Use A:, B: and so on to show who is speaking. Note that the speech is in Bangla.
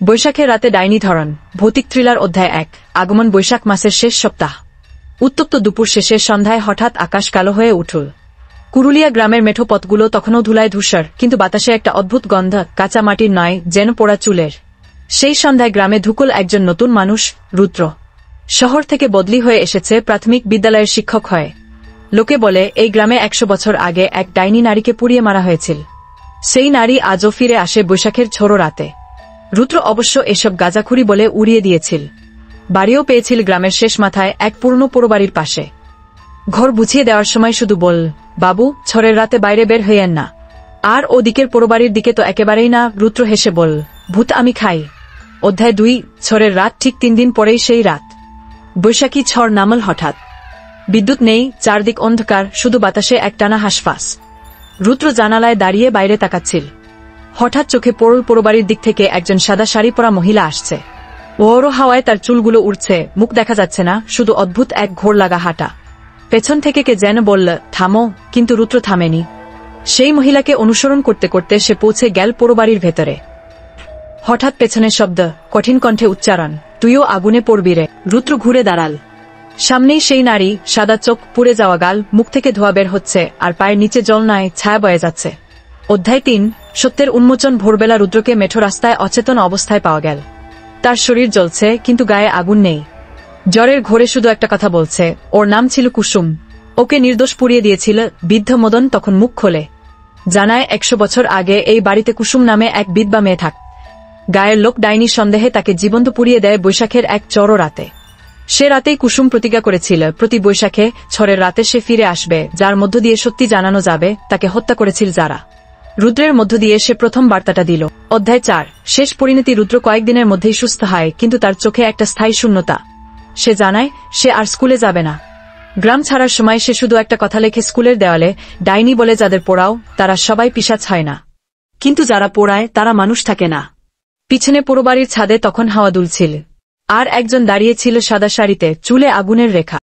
A: বৈশাখের রাতে ডাইনি ধরন ভৌতিক থ্রিলার অধ্যায় 1 আগমন বৈশাখ মাসের শেষ সপ্তাহ। উত্তপ্ত দুপুর শেষে সন্ধ্যায় হঠাৎ আকাশ কালো হয়ে উঠল। কুরুলিয়া গ্রামের মেঠো পথগুলো তখনও ধুলায় ধূসর, কিন্তু বাতাসে একটা অদ্ভুত গন্ধ, কাঁচা মাটির নয়, যেন পোড়া চুলের। সেই সন্ধ্যায় গ্রামে ঢুকল একজন নতুন মানুষ, রুদ্র। শহর থেকে বদলি হয়ে এসেছে প্রাথমিক বিদ্যালয়ের শিক্ষক হয়ে। লোকে বলে এই গ্রামে 100 বছর আগে এক ডাইনি নারীকে পুড়িয়ে মারা হয়েছিল। সেই নারী আজও ফিরে আসে বৈশাখের ঝোড়ো রাতে। রুদ্র অবশ্য এসব গাঁজাখুরি বলে উড়িয়ে দিয়েছিল। বাড়িও পেয়েছিল গ্রামের শেষ মাথায় এক পুরনো পোড়োবাড়ির পাশে। ঘর বুঝিয়ে দেওয়ার সময় শুধু বল, বাবু, ঝড়ের রাতে বাইরে বের হইয়েন না। আর ও দিকের পোড়োবাড়ির দিকে তো একেবারেই না। রুদ্র হেসে বল, ভূত আমি খাই। অধ্যায় 2 ঝড়ের রাত। ঠিক 3 দিন পরেই সেই রাত। বৈশাখী ঝড় নামল হঠাৎ। বিদ্যুৎ নেই, চারদিক অন্ধকার, শুধু বাতাসে একটানা হাঁসফাঁস। রুদ্র জানালায় দাঁড়িয়ে বাইরে তাকাচ্ছিল। হঠাৎ চোখে পড়ল পোড়োবাড়ির দিক থেকে একজন সাদা শাড়ি পরা মহিলা আসছে। ওরও হাওয়ায় তার চুলগুলো উড়ছে, মুখ দেখা যাচ্ছে না, শুধু অদ্ভুত এক ঘোর লাগা হাঁটা। পেছন থেকে কে যেন বলল, থামো, কিন্তু রুদ্র থামেনি। সেই মহিলাকে অনুসরণ করতে করতে সে পৌঁছে গেল পোড়োবাড়ির ভেতরে। হঠাৎ পেছনের শব্দ, কঠিন কণ্ঠে উচ্চারণ, তুইও আগুনে পড়বি রে। রুদ্র ঘুরে দাঁড়াল। সামনেই সেই নারী, সাদা চোখ, পুড়ে যাওয়া গাল, মুখ থেকে ধোঁয়া বের হচ্ছে, আর পায়ের নিচে জল নাই, ছায়া বয়ে যাচ্ছে। অধ্যায় 3 সত্যের উন্মোচন। ভোরবেলা রুদ্রকে মেঠো রাস্তায় অচেতন অবস্থায় পাওয়া গেল। তার শরীর জ্বলছে, কিন্তু গায়ে আগুন নেই। জ্বরের ঘোরে শুধু একটা কথা বলছে, ওর নাম ছিল কুসুম। ওকে নির্দোষ পুড়িয়ে দিয়েছিল। বৃদ্ধ মদন তখন মুখ খোলে, জানায় 100 বছর আগে এই বাড়িতে কুসুম নামে এক বিধবা মেয়ে থাক। গায়ের লোক ডাইনির সন্দেহে তাকে জীবন্ত পুড়িয়ে দেয় বৈশাখের এক চড়ো রাতে। সে রাতেই কুসুম প্রতিজ্ঞা করেছিল, প্রতি বৈশাখে ঝড়ের রাতে সে ফিরে আসবে, যার মধ্য দিয়ে সত্যি জানানো যাবে তাকে হত্যা করেছিল যারা। রুদ্রের মধ্য দিয়ে সে প্রথম বার্তাটা দিল। অধ্যায় 4 শেষ পরিণতি। রুদ্র কয়েকদিনের মধ্যেই সুস্থ হয়, কিন্তু তার চোখে একটা স্থায়ী শূন্যতা। সে জানায় সে আর স্কুলে যাবে না। গ্রাম ছাড়ার সময় সে শুধু একটা কথা লেখে স্কুলের দেওয়ালে, ডাইনি বলে যাদের পোড়াও তারা সবাই পিশাচ হয় না, কিন্তু যারা পোড়ায় তারা মানুষ থাকে না। পিছনে পোড়োবাড়ির ছাদে তখন হাওয়া দুলছিল, আর একজন দাঁড়িয়েছিল সাদা শাড়িতে, চুলে আগুনের রেখা।